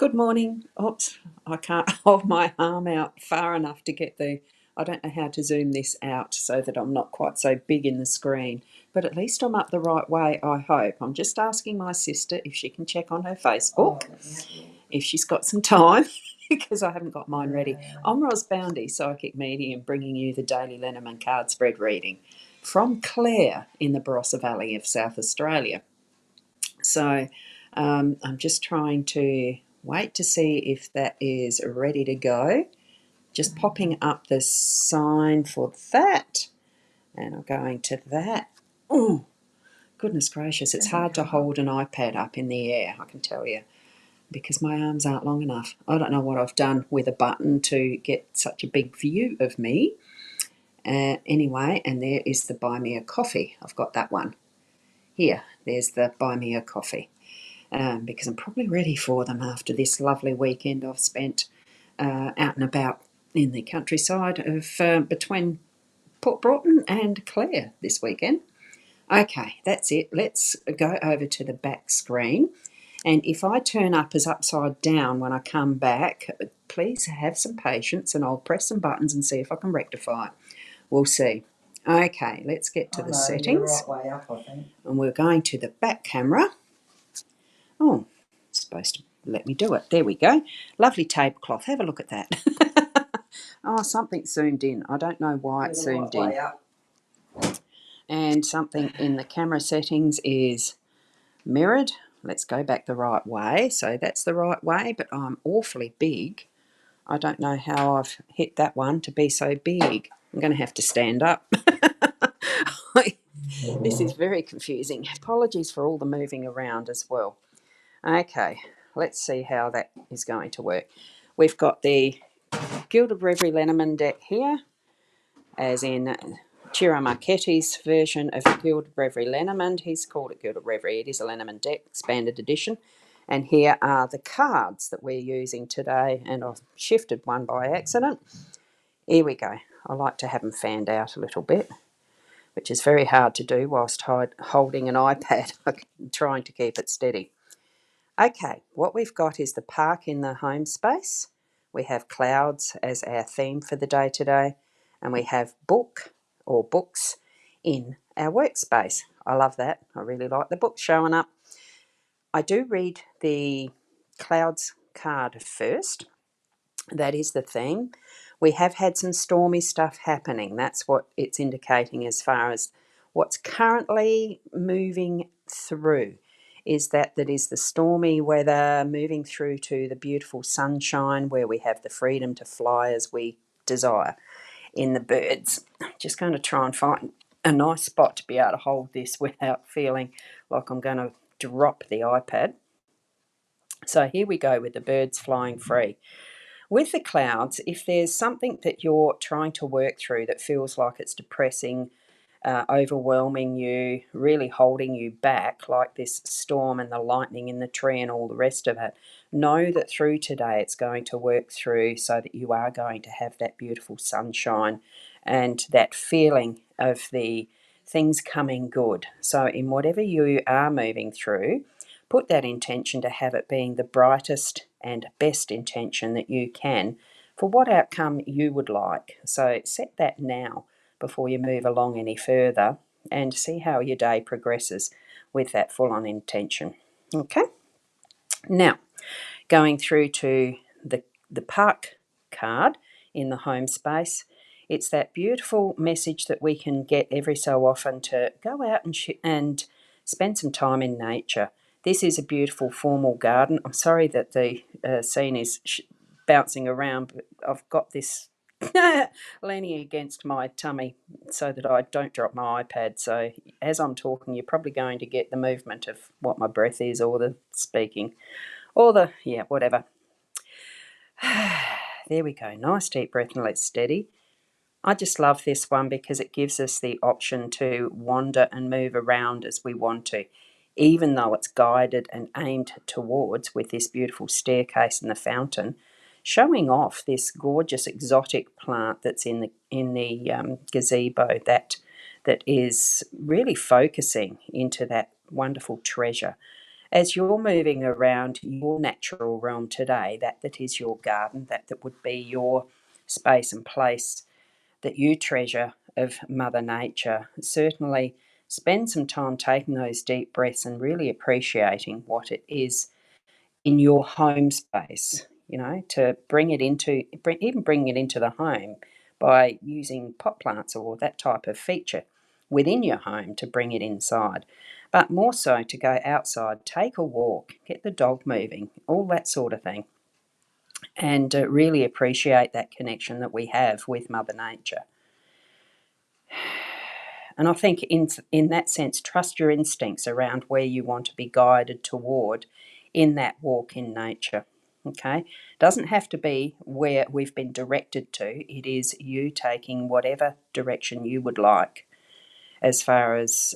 Good morning. Oops, I can't hold my arm out far enough to get I don't know how to zoom this out so that I'm not quite so big in the screen, but at least I'm up the right way, I hope. I'm just asking my sister if she can check on her Facebook, if she's got some time, because I haven't got mine ready. I'm Ros Boundy, psychic medium, bringing you the Daily Lenormand card spread reading from Clare in the Barossa Valley of South Australia. So I'm just trying to wait to see if that is ready to go. Just popping up the sign for that. And I'm going to that. Oh, goodness gracious. It's hard to hold an iPad up in the air, I can tell you, because my arms aren't long enough. I don't know what I've done with a button to get such a big view of me. Anyway, and there is the Buy Me a Coffee. I've got that one. Here, there's the Buy Me a Coffee. Because I'm probably ready for them after this lovely weekend I've spent out and about in the countryside of between Port Broughton and Clare this weekend. Okay, that's it. Let's go over to the back screen. And if I turn up as upside down when I come back, please have some patience and I'll press some buttons and see if I can rectify it. We'll see. Okay, let's get to the settings. Right way up, I think. And we're going to the back camera. Oh, it's supposed to let me do it. There we go. Lovely tablecloth. Have a look at that. Oh, something zoomed in. I don't know why it zoomed in. And something in the camera settings is mirrored. Let's go back the right way. So that's the right way, but I'm awfully big. I don't know how I've hit that one to be so big. I'm going to have to stand up. This is very confusing. Apologies for all the moving around as well. Okay, let's see how that is going to work. We've got the Gilded Reverie Lenormand deck here, as in Ciro Marchetti's version of Gilded Reverie Lenormand. He's called it Gilded Reverie. It is a Lenormand deck, expanded edition. And here are the cards that we're using today, and I've shifted one by accident. Here we go. I like to have them fanned out a little bit, which is very hard to do whilst holding an iPad, trying to keep it steady. Okay, what we've got is the park in the home space. We have clouds as our theme for the day today, and we have book or books in our workspace. I love that. I really like the books showing up. I do read the clouds card first. That is the theme. We have had some stormy stuff happening. That's what it's indicating as far as what's currently moving through. Is that is the stormy weather moving through to the beautiful sunshine where we have the freedom to fly as we desire in the birds. Just going to try and find a nice spot to be able to hold this without feeling like I'm going to drop the iPad. So here we go with the birds flying free. With the clouds, if there's something that you're trying to work through that feels like it's depressing, overwhelming you, really holding you back, like this storm and the lightning in the tree and all the rest of it, know that through today it's going to work through so that you are going to have that beautiful sunshine and that feeling of the things coming good. So in whatever you are moving through, put that intention to have it being the brightest and best intention that you can for what outcome you would like. So set that now before you move along any further and see how your day progresses with that full-on intention. Okay, now going through to the park card in the home space. It's that beautiful message that we can get every so often to go out and spend some time in nature. This is a beautiful formal garden. I'm sorry that the scene is bouncing around, but I've got this leaning against my tummy so that I don't drop my iPad. So as I'm talking, you're probably going to get the movement of what my breath is or the speaking or whatever. There we go. Nice deep breath and let's steady. I just love this one because it gives us the option to wander and move around as we want to, even though it's guided and aimed towards with this beautiful staircase and the fountain, showing off this gorgeous exotic plant that's in the gazebo that is really focusing into that wonderful treasure. as you're moving around your natural realm today, that is your garden, that would be your space and place that you treasure of Mother Nature, certainly spend some time taking those deep breaths and really appreciating what it is in your home space, to even bring it into the home by using pot plants or that type of feature within your home to bring it inside. But more so to go outside, take a walk, get the dog moving, all that sort of thing, and really appreciate that connection that we have with Mother Nature. And I think in that sense, trust your instincts around where you want to be guided toward in that walk in nature. Okay? Doesn't have to be where we've been directed to. It is you taking whatever direction you would like as far as,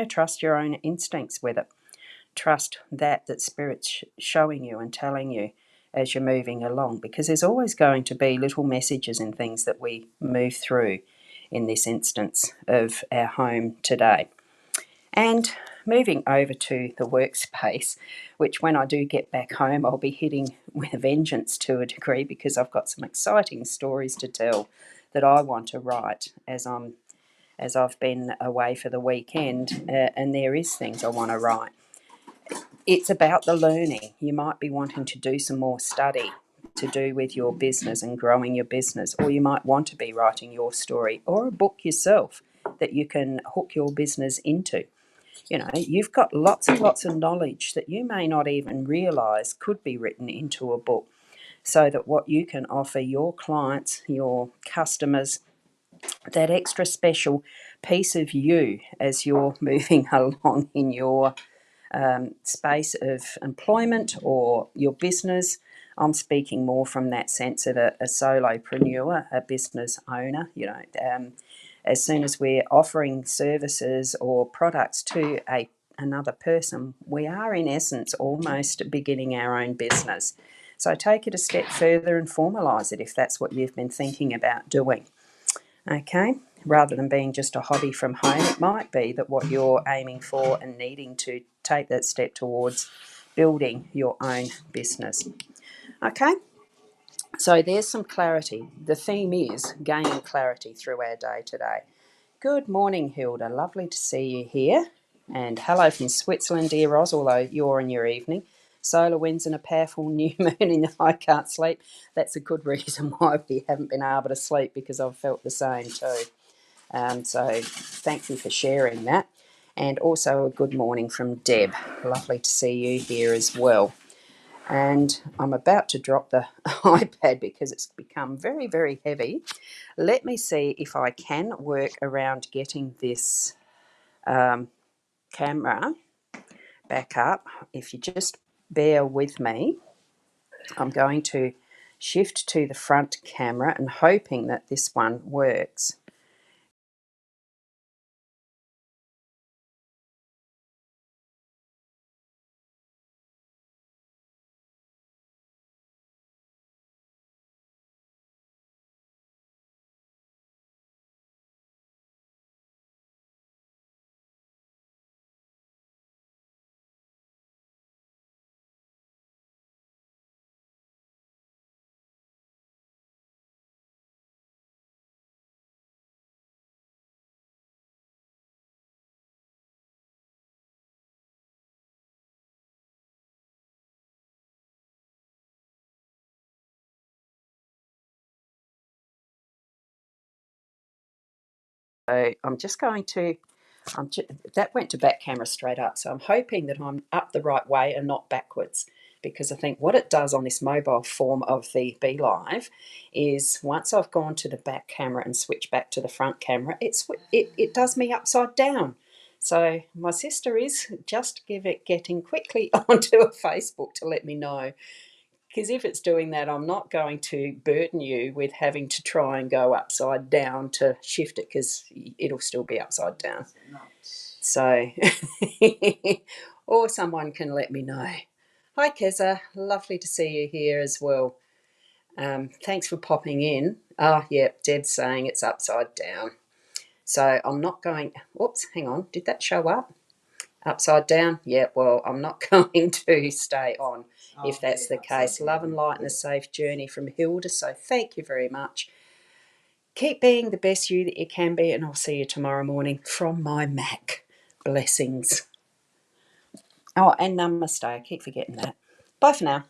trust your own instincts with it. Trust that Spirit's showing you and telling you as you're moving along, because there's always going to be little messages and things that we move through in this instance of our home today. And moving over to the workspace, which when I do get back home, I'll be hitting with a vengeance to a degree, because I've got some exciting stories to tell that I want to write as I've been away for the weekend, and there is things I want to write. It's about the learning. You might be wanting to do some more study to do with your business and growing your business, or you might want to be writing your story or a book yourself that you can hook your business into. You've got lots and lots of knowledge that you may not even realise could be written into a book, so that what you can offer your clients, your customers, that extra special piece of you as you're moving along in your space of employment or your business. I'm speaking more from that sense of a solopreneur, a business owner. As soon as we're offering services or products to another person, we are in essence almost beginning our own business. So take it a step further and formalise it if that's what you've been thinking about doing. Okay, rather than being just a hobby from home, it might be that what you're aiming for and needing to take that step towards building your own business. Okay, so there's some clarity. The theme is gaining clarity through our day today. Good morning, Hilda. Lovely to see you here. And hello from Switzerland, dear Roz, although you're in your evening. Solar winds and a powerful new moon in the I can't sleep. That's a good reason why we haven't been able to sleep, because I've felt the same too. So thank you for sharing that. And also a good morning from Deb. Lovely to see you here as well. And I'm about to drop the iPad because it's become very, very heavy. Let me see if I can work around getting this camera back up. If you just bear with me, I'm going to shift to the front camera and hoping that this one works. So I'm just going to, that went to back camera straight up. So I'm hoping that I'm up the right way and not backwards, because I think what it does on this mobile form of the Be Live is once I've gone to the back camera and switch back to the front camera, it does me upside down. So my sister is just getting quickly onto a Facebook to let me know, because if it's doing that, I'm not going to burden you with having to try and go upside down to shift it, because it'll still be upside down. So, or someone can let me know. Hi, Keza. Lovely to see you here as well. Thanks for popping in. Yeah, Deb's saying it's upside down. So I'm not going... Whoops, hang on. Did that show up? Upside down? Yeah, well, I'm not going to stay on if that's the case. Love and light and a safe journey from Hilda. So thank you very much. Keep being the best you that you can be, and I'll see you tomorrow morning from my Mac. Blessings. Oh, and namaste. I keep forgetting that. Bye for now.